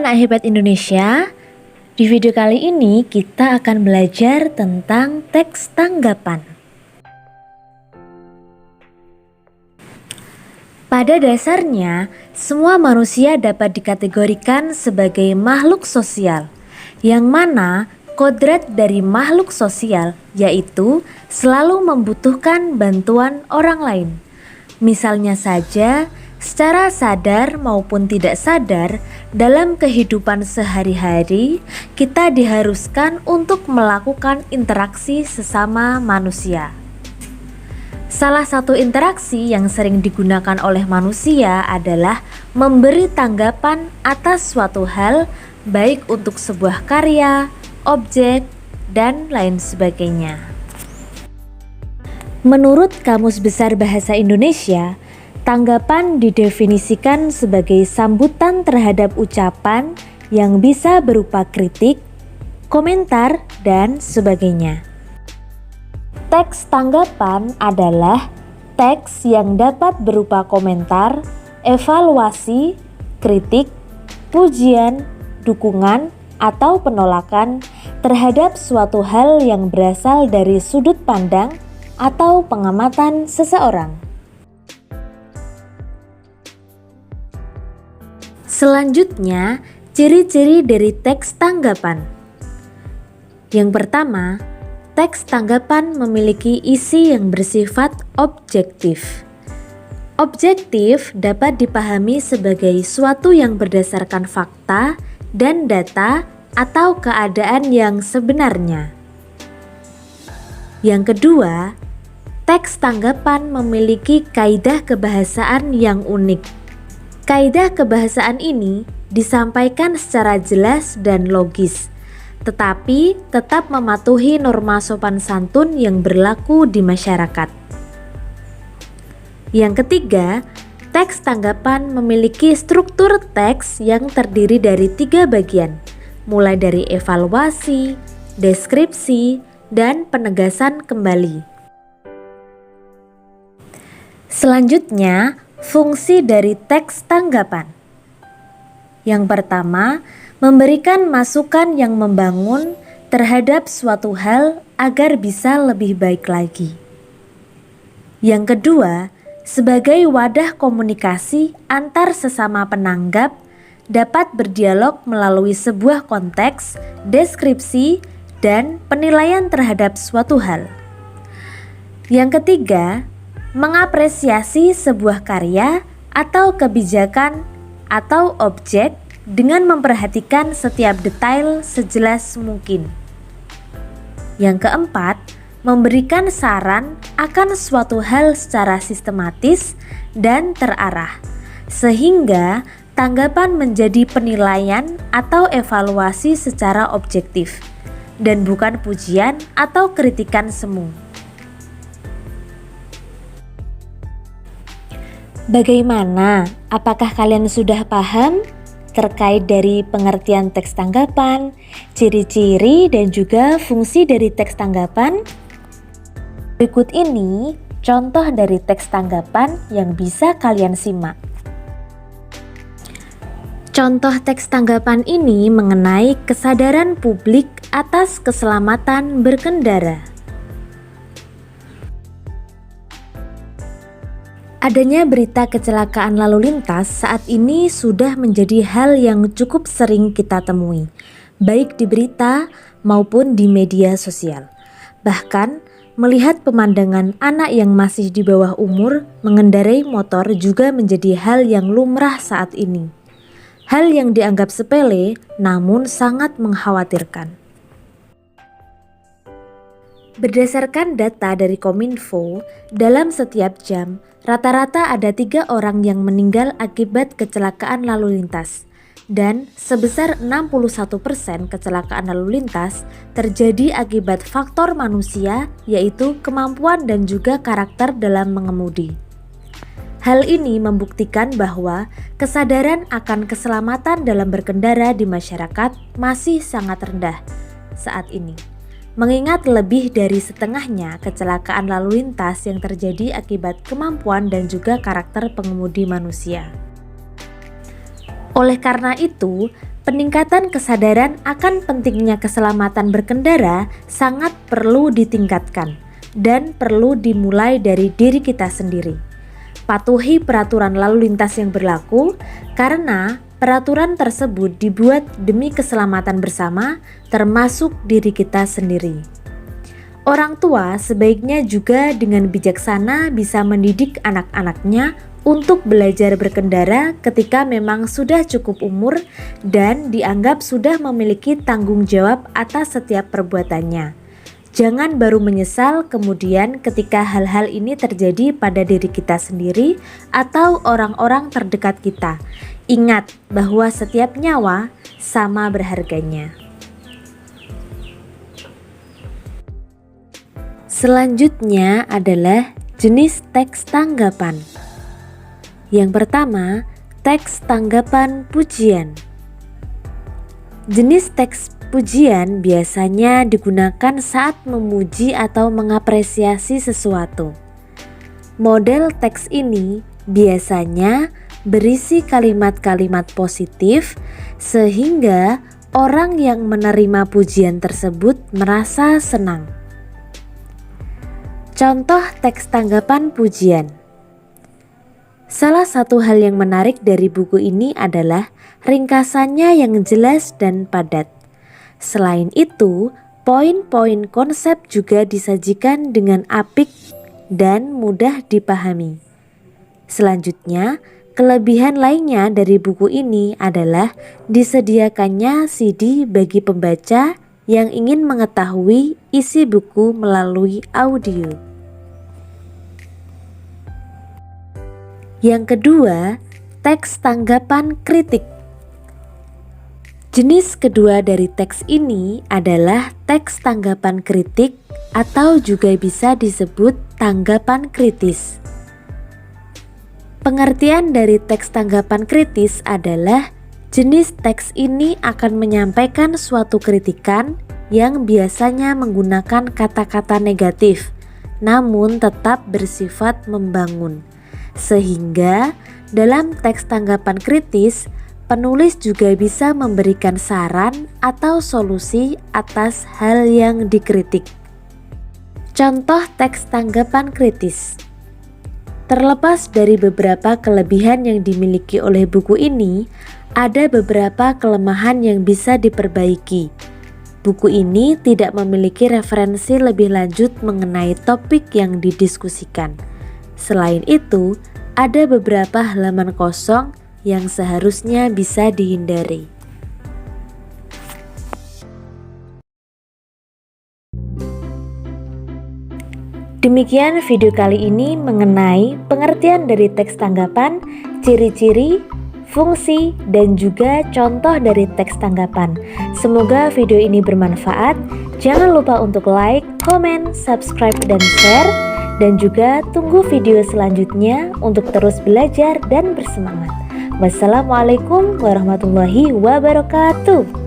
anak hebat Indonesia, di video kali ini kita akan belajar tentang teks tanggapan. Pada dasarnya, semua manusia dapat dikategorikan sebagai makhluk sosial, yang mana kodrat dari makhluk sosial yaitu selalu membutuhkan bantuan orang lain. Misalnya saja, secara sadar maupun tidak sadar, dalam kehidupan sehari-hari kita diharuskan untuk melakukan interaksi sesama manusia. Salah satu interaksi yang sering digunakan oleh manusia adalah memberi tanggapan atas suatu hal, baik untuk sebuah karya, objek, dan lain sebagainya. Menurut Kamus Besar Bahasa Indonesia, tanggapan didefinisikan sebagai sambutan terhadap ucapan yang bisa berupa kritik, komentar, dan sebagainya. Teks tanggapan adalah teks yang dapat berupa komentar, evaluasi, kritik, pujian, dukungan, atau penolakan terhadap suatu hal yang berasal dari sudut pandang atau pengamatan seseorang. Selanjutnya, ciri-ciri dari teks tanggapan. Yang pertama, teks tanggapan memiliki isi yang bersifat objektif. Objektif dapat dipahami sebagai suatu yang berdasarkan fakta dan data atau keadaan yang sebenarnya. Yang kedua, teks tanggapan memiliki kaidah kebahasaan yang unik. Kaidah kebahasaan ini disampaikan secara jelas dan logis, tetapi tetap mematuhi norma sopan santun yang berlaku di masyarakat. Yang ketiga, teks tanggapan memiliki struktur teks yang terdiri dari 3 bagian, mulai dari evaluasi, deskripsi, dan penegasan kembali. Selanjutnya, fungsi dari teks tanggapan. Yang pertama, memberikan masukan yang membangun terhadap suatu hal agar bisa lebih baik lagi. Yang kedua, sebagai wadah komunikasi antar sesama penanggap, dapat berdialog melalui sebuah konteks, deskripsi, dan penilaian terhadap suatu hal. Yang ketiga, mengapresiasi sebuah karya atau kebijakan atau objek dengan memperhatikan setiap detail sejelas mungkin. Yang keempat, memberikan saran akan suatu hal secara sistematis dan terarah, sehingga tanggapan menjadi penilaian atau evaluasi secara objektif, dan bukan pujian atau kritikan semu. Bagaimana? Apakah kalian sudah paham terkait dari pengertian teks tanggapan, ciri-ciri, dan juga fungsi dari teks tanggapan? Berikut ini contoh dari teks tanggapan yang bisa kalian simak. Contoh teks tanggapan ini mengenai kesadaran publik atas keselamatan berkendara. Adanya berita kecelakaan lalu lintas saat ini sudah menjadi hal yang cukup sering kita temui, baik di berita maupun di media sosial. Bahkan, melihat pemandangan anak yang masih di bawah umur mengendarai motor juga menjadi hal yang lumrah saat ini. Hal yang dianggap sepele namun sangat mengkhawatirkan. Berdasarkan data dari Kominfo, dalam setiap jam, rata-rata ada 3 orang yang meninggal akibat kecelakaan lalu lintas. Dan sebesar 61% kecelakaan lalu lintas terjadi akibat faktor manusia, yaitu kemampuan dan juga karakter dalam mengemudi. Hal ini membuktikan bahwa kesadaran akan keselamatan dalam berkendara di masyarakat masih sangat rendah saat ini. Mengingat lebih dari setengahnya kecelakaan lalu lintas yang terjadi akibat kemampuan dan juga karakter pengemudi manusia. Oleh karena itu, Peningkatan kesadaran akan pentingnya keselamatan berkendara sangat perlu ditingkatkan dan perlu dimulai dari diri kita sendiri. Patuhi peraturan lalu lintas yang berlaku karena peraturan tersebut dibuat demi keselamatan bersama, termasuk diri kita sendiri. Orang tua sebaiknya juga dengan bijaksana bisa mendidik anak-anaknya untuk belajar berkendara ketika memang sudah cukup umur dan dianggap sudah memiliki tanggung jawab atas setiap perbuatannya. Jangan baru menyesal kemudian ketika hal-hal ini terjadi pada diri kita sendiri atau orang-orang terdekat kita. Ingat bahwa setiap nyawa sama berharganya. Selanjutnya adalah jenis teks tanggapan. Yang pertama, teks tanggapan pujian. Jenis teks pujian biasanya digunakan saat memuji atau mengapresiasi sesuatu. Model teks ini biasanya berisi kalimat-kalimat positif sehingga orang yang menerima pujian tersebut merasa senang. Contoh teks tanggapan pujian. Salah satu hal yang menarik dari buku ini adalah ringkasannya yang jelas dan padat. Selain itu, poin-poin konsep juga disajikan dengan apik dan mudah dipahami. Selanjutnya, kelebihan lainnya dari buku ini adalah disediakannya CD bagi pembaca yang ingin mengetahui isi buku melalui audio. Yang kedua, teks tanggapan kritik. Jenis kedua dari teks ini adalah teks tanggapan kritik atau juga bisa disebut tanggapan kritis. Pengertian dari teks tanggapan kritis adalah jenis teks ini akan menyampaikan suatu kritikan yang biasanya menggunakan kata-kata negatif, namun tetap bersifat membangun. Sehingga dalam teks tanggapan kritis, penulis juga bisa memberikan saran atau solusi atas hal yang dikritik. Contoh teks tanggapan kritis. Terlepas dari beberapa kelebihan yang dimiliki oleh buku ini, ada beberapa kelemahan yang bisa diperbaiki. Buku ini tidak memiliki referensi lebih lanjut mengenai topik yang didiskusikan. Selain itu, ada beberapa halaman kosong yang seharusnya bisa dihindari. Demikian video kali ini mengenai pengertian dari teks tanggapan, ciri-ciri, fungsi, dan juga contoh dari teks tanggapan. Semoga video ini bermanfaat. Jangan lupa untuk like, komen, subscribe, dan share. Dan juga tunggu video selanjutnya untuk terus belajar dan bersemangat. Wassalamualaikum warahmatullahi wabarakatuh.